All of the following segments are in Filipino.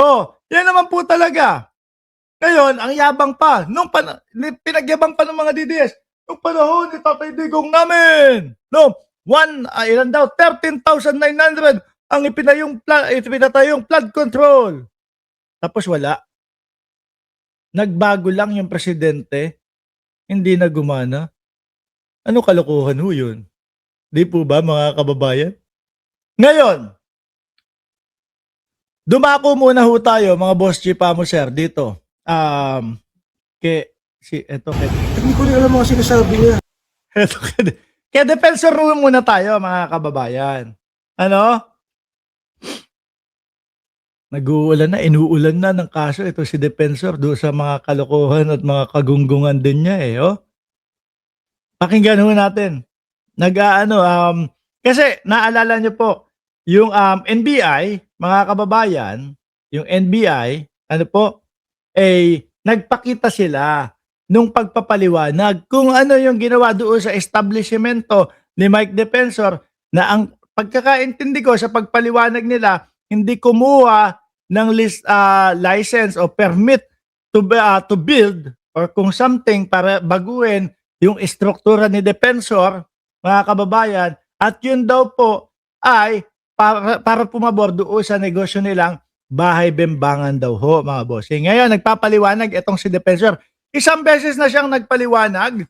Oh, yan naman po talaga. Ngayon, ang yabang pa, pinagyabang pa ng mga DDS, nung panahon ni Tatay Digong namin, no, ilan daw, 13,900 ang ipinatayong flood control. Tapos wala. Nagbago lang yung presidente, hindi na gumana. Ano kalokohan ho yun? Di po ba mga kababayan? Ngayon, dumako muna ho tayo mga boss Chipamo sir dito. Hindi ko rin alam mga sinasabi niya. Kaya defensor room muna tayo mga kababayan. Ano? Nag-uulan na, inuulan na ng kaso ito si defensor doon sa mga kalokohan at mga kagunggungan din niya eh. Oh. Pakinggan ho natin. Kasi naalala niyo po, yung NBI, mga kababayan, yung NBI, nagpakita sila nung pagpapaliwanag kung ano yung ginawa doon sa establishmento ni Mike Defensor na ang pagkakaintindi ko sa pagpaliwanag nila, hindi kumuha ng license o permit to build or kung something para baguhin yung istruktura ni Defensor, mga kababayan, at yun daw po ay para pumabor doon sa negosyo nilang bahay bembangan daw ho, mga bossing. Ngayon, nagpapaliwanag itong si Defensor. Isang beses na siyang nagpaliwanag,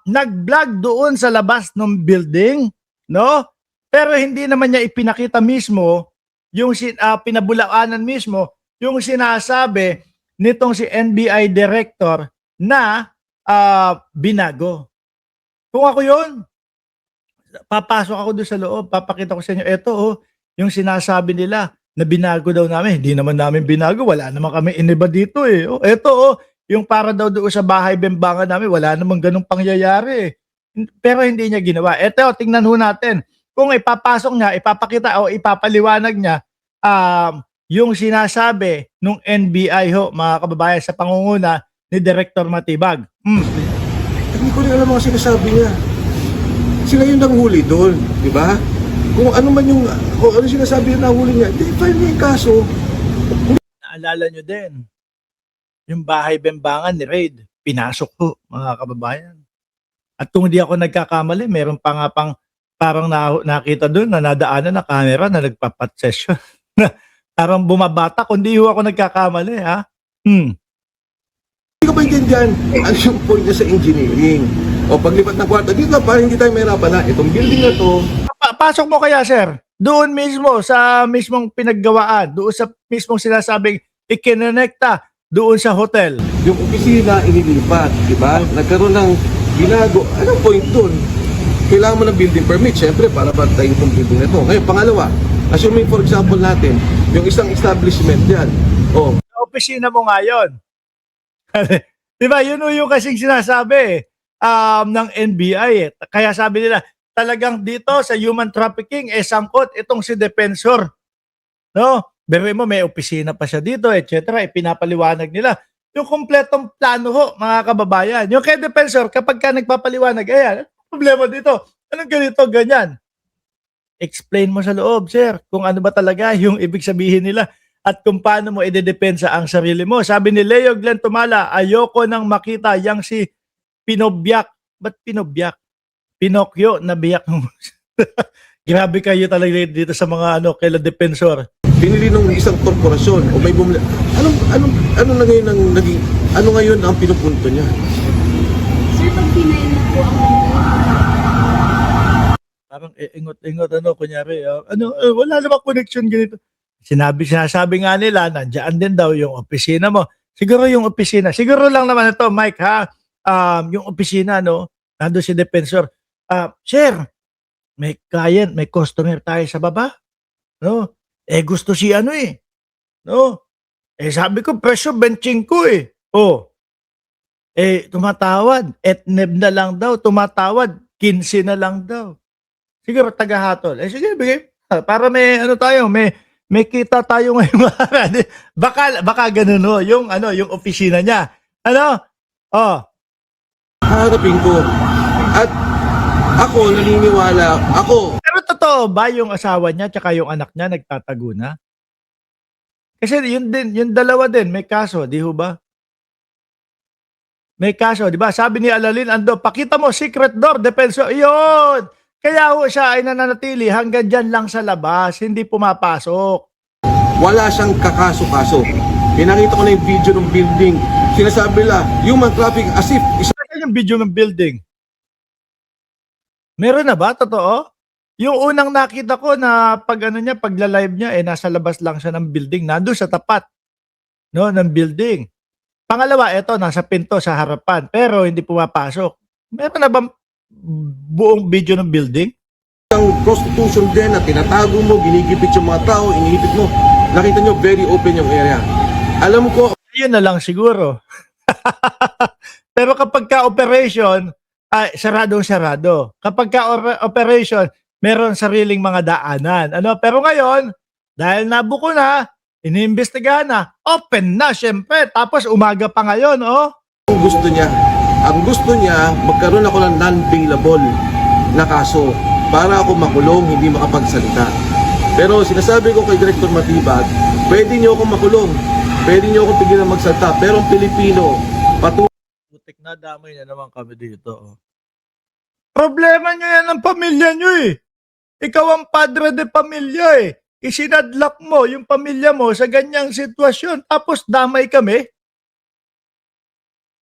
nag-vlog doon sa labas ng building, no? Pero hindi naman niya ipinakita mismo, yung pinabulaanan mismo, yung sinasabi nitong si NBI director na binago. Kung ako yun, papasok ako doon sa loob, papakita ko sa inyo, eto yung sinasabi nila na binago daw namin. Hindi naman namin binago, wala naman kami iniba dito eh. Eto yung para daw doon sa bahay bembangan namin, wala namang ganung pangyayari eh. Pero hindi niya ginawa. Eto, tingnan ho natin. Kung ipapasok niya, ipapakita o ipapaliwanag niya yung sinasabi nung NBI ho, mga kababayan, sa pangunguna ni Director Matibag. Hindi ko rin alam mga sinasabi niya. Sila yung nanghuli doon, di ba? Kung ano sinasabi yung nanghuli niya, di file niya yung kaso. Naalala nyo din, yung bahay bembangan ni Raid, pinasok po, mga kababayan. At kung hindi ako nagkakamali, meron pa nga parang nakita doon na nadaanan na camera na nagpapat session. Parang bumabata, kundi ho ako nagkakamali, ha? Hindi ko ba intindihan ang yung point niya sa engineering? O paglipat ng kwarto, dito para hindi tayo mahirapan na itong building na to. Pasok mo kaya, sir? Doon mismo, sa mismong pinaggawaan, doon sa mismong sinasabing ikinonekta doon sa hotel. Yung opisina inilipat, di ba? Nagkaroon ng binago. Anong point doon? Kailangan mo ng building permit, syempre, para pantayin itong building na to. Ngayon, pangalawa, assuming for example natin, yung isang establishment yan. Sa opisina mo ngayon. Di ba? Yun yung kasing sinasabi ng NBI eh. Kaya sabi nila, talagang dito sa human trafficking, sangkot itong si Defensor. No? Pero mo, may opisina pa siya dito, etc. Pinapaliwanag nila. Yung kompletong plano ho, mga kababayan. Yung kay Defensor, kapag ka nagpapaliwanag, ayan, problema dito. Anong ganito, ganyan? Explain mo sa loob, sir, kung ano ba talaga yung ibig sabihin nila at kung paano mo idedepensa ang sarili mo. Sabi ni Leo Glenn Tumala, ayoko nang makita yang si Pinobyak. Ba't Pinobyak? Pinocchio na biyak. Grabe kayo talaga dito sa mga kaila Defensor. Pinili ng isang korporasyon o may bumili. Ano na ngayon ang naging, ano ngayon ang pinupunto niya? Sir, pag pinay na po ang Parang ingot-ingot kunyari, wala namang connection ganito. Sinasabi nga nila, nandiyan din daw yung opisina mo. Siguro yung opisina, siguro lang naman ito, Mike, ha? Yung opisina, nandun si Defensor. Sir, may client, may customer tayo sa baba. No? Gusto si no? Sabi ko, presyo benching ko eh. Tumatawad. Etneb na lang daw, tumatawad. 15 na lang daw. Siguro tagahatol. Sige, bigay. Para may may kita tayo ngayong araw. Baka ganun yung opisina niya. Haharapin ko. At ako naniniwala, Pero totoo ba yung asawa niya tsaka yung anak niya nagtatago na? Kasi yun din, yung dalawa din may kaso, 'di ho ba? May kaso, 'di ba? Sabi ni Alalin Ando, "Pakita mo secret door, depenso." Iyon! Kaya ho siya ay nananatili hanggang diyan lang sa labas, hindi pumapasok. Wala siyang kakaso-kaso. Pinakita ko na yung video ng building. Sinasabi nila, human trafficking as if isa Saan yung video ng building? Meron na ba? Totoo? Yung unang nakita ko na pag ano niya, pagla-live niya, eh nasa labas lang siya ng building, nando'n sa tapat, no, ng building. Pangalawa, eto, nasa pinto sa harapan, pero hindi pumapasok. Meron na bang buong video ng building? ang prostitution din na tinatago mo, ginigipit yung mga tao, inihipit mo. Nakita nyo, very open yung area. Alam ko, Ayun na lang siguro. Pero kapag ka-operation, ay, saradong-sarado. Kapag ka-operation, meron sariling mga daanan. Ano? Pero ngayon, dahil nabuko na, iniimbestigahan na, open na, syempre. Tapos umaga pa ngayon, oh. ang gusto niya, magkaroon ako ng non-bailable na kaso para ako makulong, hindi makapagsalita. Pero sinasabi ko kay Director Matibag, pwede niyo akong makulong, pwede niyo akong pigilan magsalita, pero ang Pilipino, Putik na, damay na naman kami dito. Oh. Problema nyo yan ng pamilya nyo eh. Ikaw ang padre de pamilya eh. Isinadlak mo yung pamilya mo sa ganyang sitwasyon. Tapos damay kami.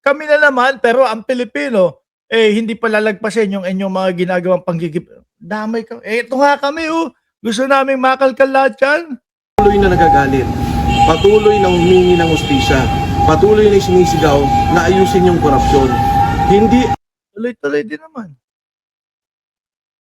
Kami na naman, pero ang Pilipino, eh hindi pa lalagpasin yung inyong mga ginagawang panggigip. Damay kami. Eh ito nga kami oh. Gusto naming makalkal lahat yan. patuloy na nagagalit, patuloy na humingi ng hustisya, patuloy na sinisigaw na ayusin yung korupsyon. Hindi Tuloy-tuloy din naman.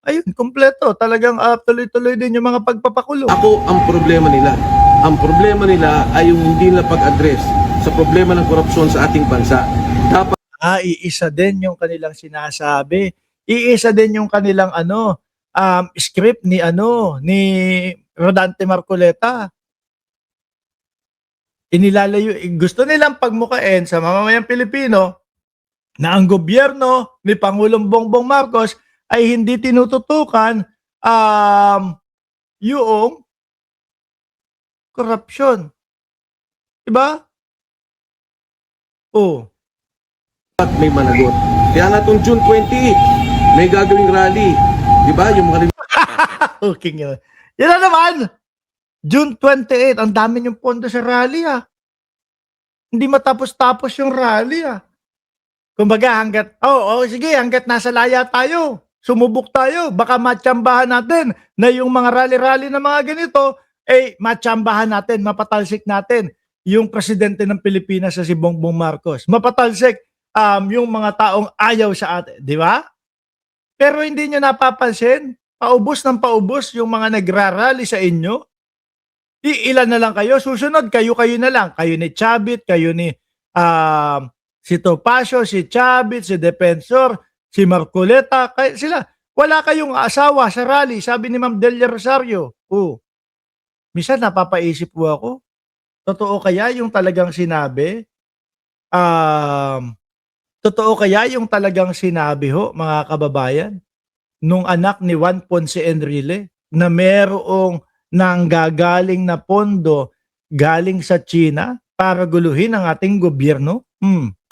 Ayun, kompleto. Talagang tuloy-tuloy din yung mga pagpapakulong. ako ang problema nila. Ang problema nila ay yung hindi na pag-address sa problema ng korupsyon sa ating bansa. Dapat Iisa din yung kanilang sinasabi. Iisa din yung kanilang script ni Rodante Marcoleta. Inilalayo, gusto nilang pagmukain sa mamamayang Pilipino na ang gobyerno ni Pangulong Bongbong Marcos ay hindi tinututukan yung korupsyon. Diba? Oh. may managot. Kaya nga itong June 28, may gagawing rally. Di ba? Yung mga Okay yun. Yan na naman! June 28, ang dami yung pondo sa rally Hindi matapos-tapos yung rally Kumbaga hanggat nasa laya tayo, sumubok tayo, baka matsambahan natin na yung mga rally-rally na mga ganito, matsambahan natin, mapatalsik natin yung presidente ng Pilipinas sa si Bongbong Marcos. Mapatalsik yung mga taong ayaw sa atin, di ba? Pero hindi nyo napapansin, paubos ng paubos yung mga nagrarally sa inyo. Ilan na lang kayo, susunod kayo na lang. Kayo ni Chavit, kayo ni si Topacio, si Chavit, si Defensor, si Marcoleta, sila. Wala kayong asawa sa rally, sabi ni Ma'am Delia Rosario. Minsan napapaisip po ako, totoo kaya yung talagang sinabi? Totoo kaya yung talagang sinabi mga kababayan, nung anak ni Juan Ponce Enrile, na merong nanggagaling na pondo galing sa China para guluhin ang ating gobyerno?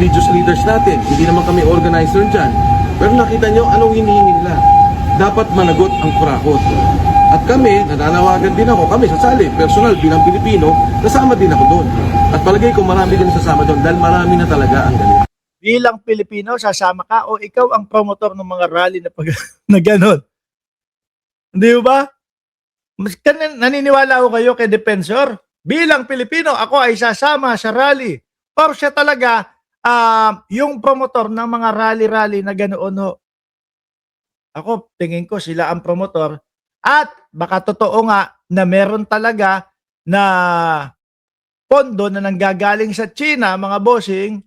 religious leaders natin. Hindi naman kami organizer dyan. Pero nakita nyo, anong hinihingi nila? Dapat managot ang kurakot. At kami, nananawagan din ako, kami sasali, personal bilang Pilipino, nasama din ako doon. At palagay ko marami din sasama doon dahil marami na talaga ang galit. Bilang Pilipino, sasama ka o ikaw ang promotor ng mga rally na gano'n? Hindi ba? Naniniwala ako kayo kay Defensor. Bilang Pilipino, ako ay sasama sa rally. Or siya talaga, yung promotor ng mga rally-rally na ganoon Ako, tingin ko sila ang promotor. At baka totoo nga na meron talaga na pondo na nanggagaling sa China, mga bossing,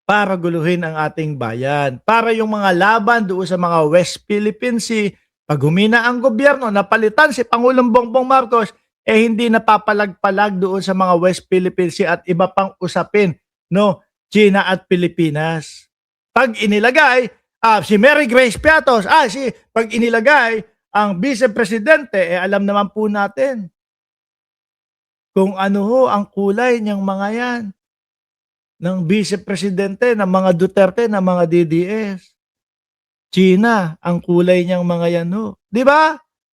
para guluhin ang ating bayan. Para yung mga laban doon sa mga West Philippine Sea, pag humina ang gobyerno, napalitan si Pangulong Bongbong Marcos, hindi napapalag-palag doon sa mga West Philippine Sea at iba pang usapin, China at Pilipinas. Pag inilagay, si Mary Grace Piatos, pag inilagay ang vice presidente, alam naman po natin, kung ano ho ang kulay niyang mga yan, ng Vice Presidente, ng mga Duterte, ng mga DDS. China ang kulay niyang mga yan ho. 'Di ba?